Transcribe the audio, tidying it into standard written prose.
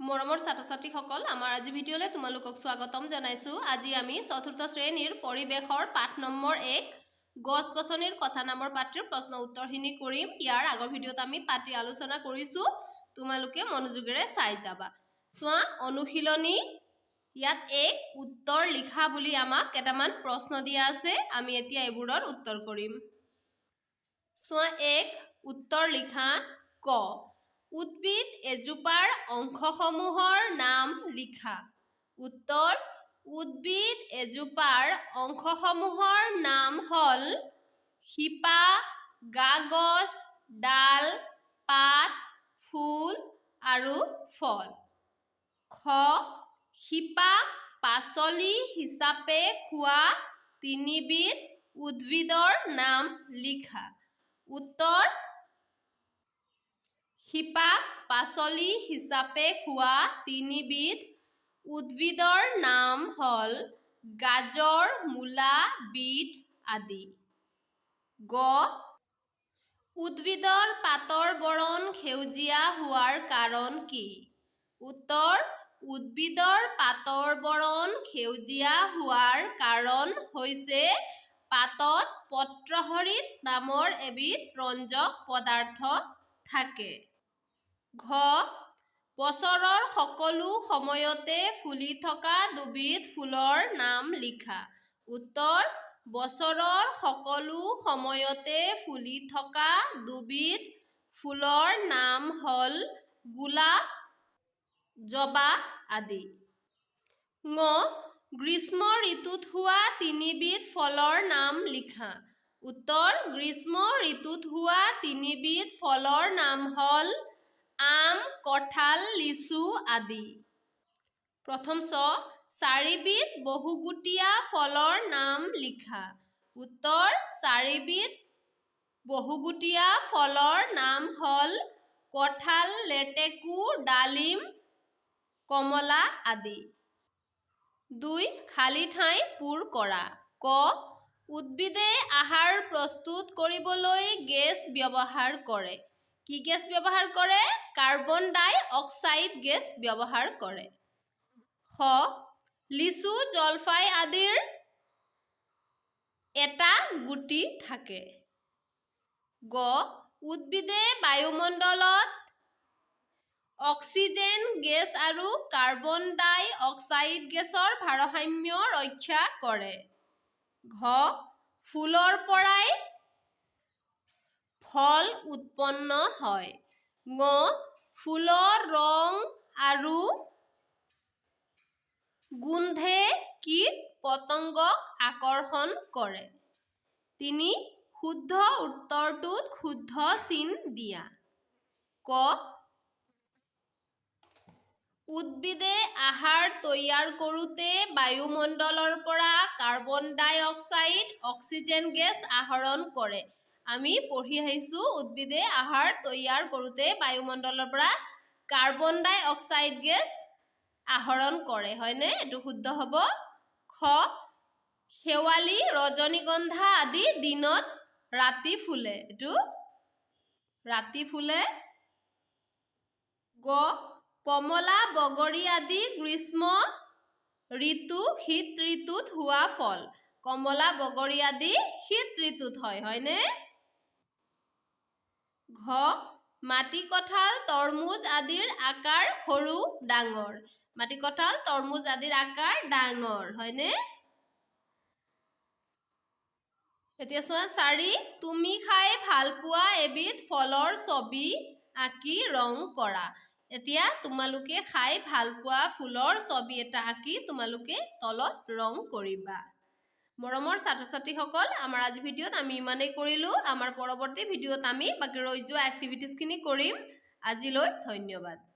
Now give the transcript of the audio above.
মৰমৰ ছাত্ৰ-ছাত্ৰীসকল আমাৰ আজি ভিডিঅ'লৈ তোমালোকক স্বাগতম জনাইছো। আজি আমি চতুৰ্থ শ্ৰেণীৰ পৰিৱেশৰ পাঠ নম্বৰ 1 গছ-গছনিৰ কথা নামৰ পাঠৰ প্ৰশ্ন উত্তৰখিনি কৰিম। ইয়াৰ আগৰ ভিডিঅ'ত আমি পাঠি আলোচনা কৰিছো, তোমালোকে মনোযোগেৰে চাই যাবা। চোৱা অনুশীলনী, ইয়াত এক উত্তৰ লিখা বুলি আমাক কেইটামান প্ৰশ্ন দিয়া আছে, আমি এতিয়া এইবোৰৰ উত্তৰ কৰিম। চোৱা এক উত্তৰ লিখা ক উদ্ভিদ এজোপাৰ অংশসমূহৰ নাম লিখা। উত্তৰ উদ্ভিদ এজোপাৰ অংশসমূহৰ নাম হ'ল শিপা, গাগছ, ডাল, পাত, ফুল আৰু ফল। খ শিপাক পাচলি হিচাপে খোৱা তিনিবিধ উদ্ভিদৰ নাম লিখা। উত্তৰ শিপাক পাচলি হিচাপে খোৱা তিনিবিধ উদ্ভিদৰ নাম হ'ল গাজৰ, মূলা, বিট আদি। গ উদ্ভিদৰ পাতৰ বৰণ সেউজীয়া হোৱাৰ কাৰণ কি? উত্তৰ উদ্ভিদৰ পাতৰ বৰণ সেউজীয়া হোৱাৰ কাৰণ হৈছে পাতত পত্ৰহৰিত নামৰ এবিধ ৰঞ্জক পদাৰ্থ থাকে। ঘ বছৰৰ সকলো সময়তে ফুলি থকা দুবিধ ফুলৰ নাম লিখা। উত্তৰ বছৰৰ সকলো সময়তে ফুলি থকা দুবিধ ফুলৰ নাম হ'ল গোলাপ, জবা আদি। ঙ গ্ৰীষ্ম ঋতুত হোৱা তিনিবিধ ফলৰ নাম লিখা। উত্তৰ গ্ৰীষ্ম ঋতুত হোৱা তিনিবিধ ফলৰ নাম হ'ল আম, কঁঠাল, লিচু আদি। প্ৰথম চ চাৰিবিধ বহুগুটীয়া ফলৰ নাম লিখা। উত্তৰ চাৰিবিধ বহুগুটীয়া ফলৰ নাম হ'ল কঁঠাল, লেটেকু, ডালিম, কমলা আদি। ২ খালী ঠাই পূৰ কৰা। ক উদ্ভিদে আহাৰ প্ৰস্তুত কৰিবলৈ গেছ ব্যৱহাৰ কৰে। কি গেছ ব্যৱহাৰ কৰে? কাৰ্বন ডাই অক্সাইড গেছ ব্যৱহাৰ কৰে। খ লিচু, জলফাই আদিৰ এটা গুটি থাকে। গ উদ্ভিদে বায়ুমণ্ডলত অক্সিজেন গেছ আৰু কাৰ্বন ডাই অক্সাইড গেছৰ ভাৰসাম্য ৰক্ষা কৰে। ঘ ফুলৰ পৰাই ফল উৎপন্ন হয়। ঙ ফুলৰ ৰং আৰু গোন্ধে কীট-পতংগক আকৰ্ষণ কৰে। ৩ শুদ্ধ উত্তৰটোত শুদ্ধ চিন দিয়া। ক উদ্ভিদে আহাৰ তৈয়াৰ কৰোঁতে বায়ুমণ্ডলৰ পৰা কাৰ্বন ডাই অক্সাইড, অক্সিজেন গেছ আহৰণ কৰে। আমি পঢ়ি আহিছোঁ উদ্ভিদে আহাৰ তৈয়াৰ কৰোঁতে বায়ুমণ্ডলৰ পৰা কাৰ্বন ডাই অক্সাইড গেছ আহৰণ কৰে, হয়নে? এইটো শুদ্ধ হ'ব। খ শেৱালি, ৰজনীগন্ধা আদি দিনত ৰাতি ফুলে। এইটো ৰাতি ফুলে। গ কমলা, বগৰী আদি গ্ৰীষ্ম ঋতু শীত ঋতুত হোৱা ফল। কমলা, বগৰী আদি শীত ঋতুত হয়, হয়নে? ঘ মাটিকঁঠাল, তৰমুজ আদিৰ আকাৰ সৰু ডাঙৰ। মাটিকঁঠাল, তৰমুজ আদিৰ আকাৰ ডাঙৰ, হয়নে? এতিয়া চোৱা ৪ তুমি খাই ভাল পোৱা এবিধ ফলৰ ছবি আঁকি ৰং কৰা। এতিয়া তোমালোকে খাই ভাল পোৱা ফুলৰ ছবি এটা আঁকি তোমালোকে তলত ৰং কৰিবা। মৰমৰ ছাত্ৰ-ছাত্ৰীসকল, আমাৰ আজি ভিডিঅ'ত আমি ইমানেই কৰিলোঁ। আমাৰ পৰৱৰ্তী ভিডিঅ'ত আমি বাকী ৰৈ যোৱা এক্টিভিটিজখিনি কৰিম। আজিলৈ ধন্যবাদ।